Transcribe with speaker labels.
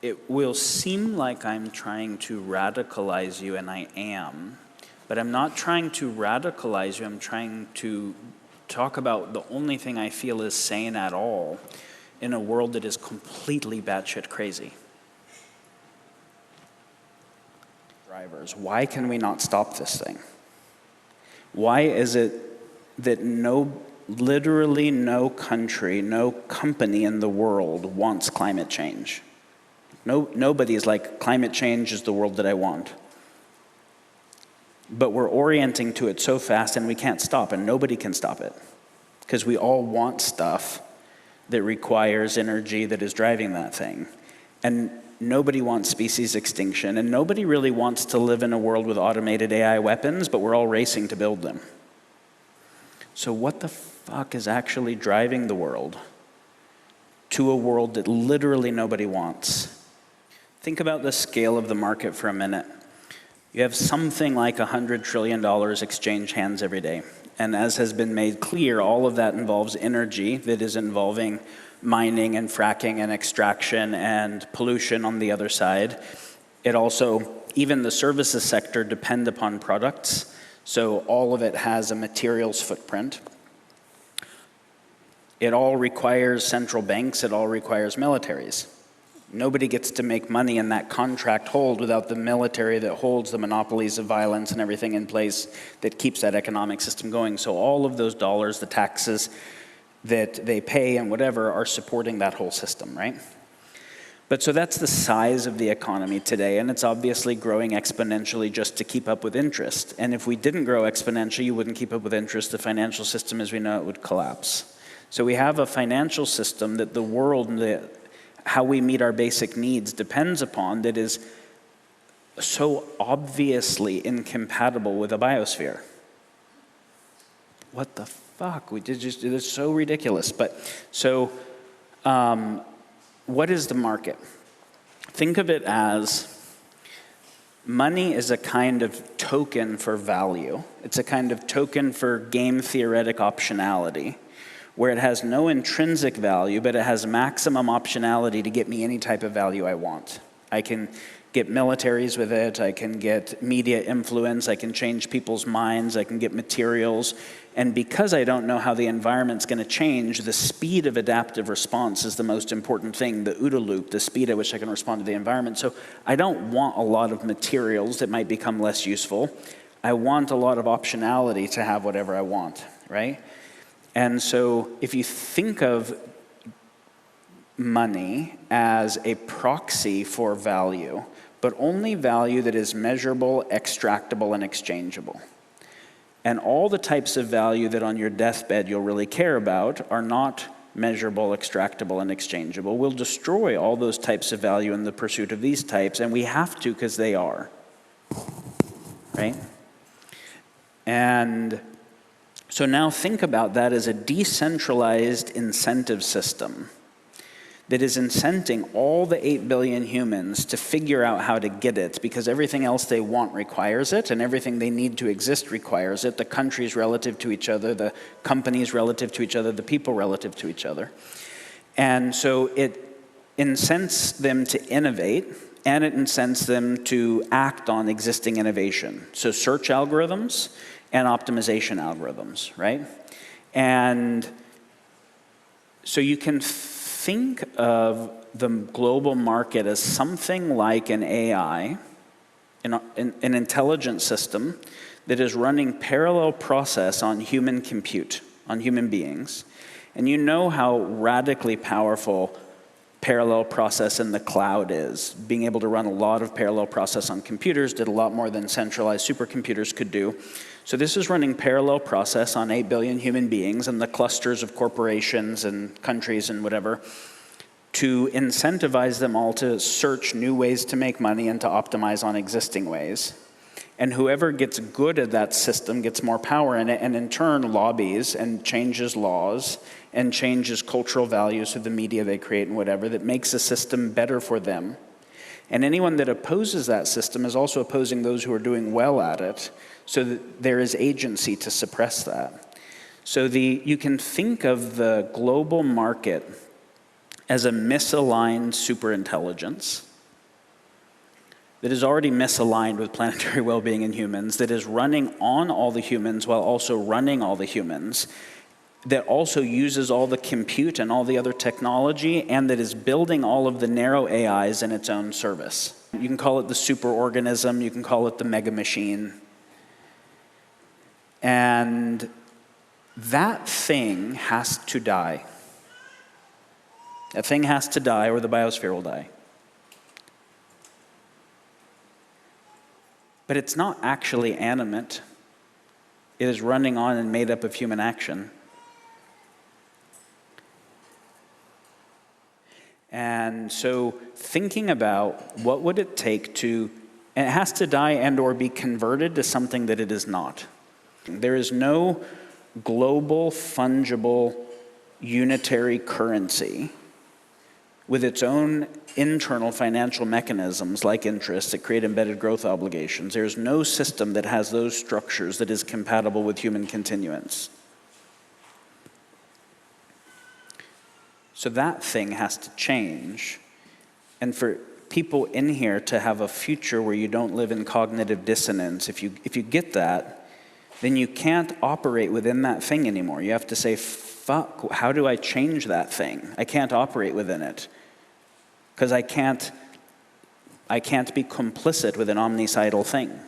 Speaker 1: it will seem like I'm trying to radicalize you, and I am, but I'm not trying to radicalize you. I'm trying to talk about the only thing I feel is sane at all in a world that is completely batshit crazy. Drivers, why can we not stop this thing? Why is it that literally no country, no company in the world wants climate change? Nobody is like, climate change is the world that I want. But we're orienting to it so fast and we can't stop, and nobody can stop it. Because we all want stuff that requires energy that is driving that thing. And nobody wants species extinction, and nobody really wants to live in a world with automated AI weapons, but we're all racing to build them. So what the fuck is actually driving the world to a world that literally nobody wants? Think about the scale of the market for a minute. You have something like $100 trillion exchange hands every day. And as has been made clear, all of that involves energy that is involving mining and fracking and extraction and pollution on the other side. It also, even the services sector depend upon products. So all of it has a materials footprint. It all requires central banks. It all requires militaries. Nobody gets to make money in that contract hold without the military that holds the monopolies of violence and everything in place that keeps that economic system going. So all of those dollars, the taxes that they pay and whatever, are supporting that whole system, right? But so that's the size of the economy today, and it's obviously growing exponentially just to keep up with interest. And if we didn't grow exponentially, you wouldn't keep up with interest. The financial system as we know it would collapse. So we have a financial system that the world and how we meet our basic needs depends upon that is so obviously incompatible with a biosphere. What the fuck? It's so ridiculous. But so what is the market? Think of it as money is a kind of token for value. It's a kind of token for game theoretic optionality, where it has no intrinsic value, but it has maximum optionality to get me any type of value I want. I can get militaries with it, I can get media influence, I can change people's minds, I can get materials. And because I don't know how the environment's gonna change, the speed of adaptive response is the most important thing, the OODA loop, the speed at which I can respond to the environment. So I don't want a lot of materials that might become less useful. I want a lot of optionality to have whatever I want, right? And so if you think of money as a proxy for value, but only value that is measurable, extractable, and exchangeable. And all the types of value that on your deathbed you'll really care about are not measurable, extractable, and exchangeable. We'll destroy all those types of value in the pursuit of these types, and we have to because they are, right? And so now think about that as a decentralized incentive system that is incenting all the 8 billion humans to figure out how to get it, because everything else they want requires it, and everything they need to exist requires it, the countries relative to each other, the companies relative to each other, the people relative to each other. And so it incents them to innovate, and it incents them to act on existing innovation. So search algorithms and optimization algorithms, right? And so you can think of the global market as something like an AI, an intelligent system that is running parallel process on human compute, on human beings. And you know how radically powerful parallel process in the cloud is. Being able to run a lot of parallel process on computers did a lot more than centralized supercomputers could do. So this is running parallel process on 8 billion human beings and the clusters of corporations and countries and whatever to incentivize them all to search new ways to make money and to optimize on existing ways. And whoever gets good at that system gets more power in it, and in turn lobbies and changes laws and changes cultural values through the media they create and whatever that makes the system better for them. And anyone that opposes that system is also opposing those who are doing well at it, so that there is agency to suppress that. So you can think of the global market as a misaligned superintelligence that is already misaligned with planetary well-being and humans, that is running on all the humans while also running all the humans, that also uses all the compute and all the other technology, and that is building all of the narrow AIs in its own service. You can call it the superorganism, you can call it the mega machine. And that thing has to die. That thing has to die, or the biosphere will die. But it's not actually animate. It is running on and made up of human action. And so thinking about what would it take to, and it has to die and or be converted to something that it is not. There is no global, fungible, unitary currency with its own internal financial mechanisms like interest that create embedded growth obligations. There's no system that has those structures that is compatible with human continuance. So that thing has to change. And for people in here to have a future where you don't live in cognitive dissonance, if you get that, then you can't operate within that thing anymore. You have to say, fuck, how do I change that thing? I can't operate within it. Because I can't be complicit with an omnicidal thing.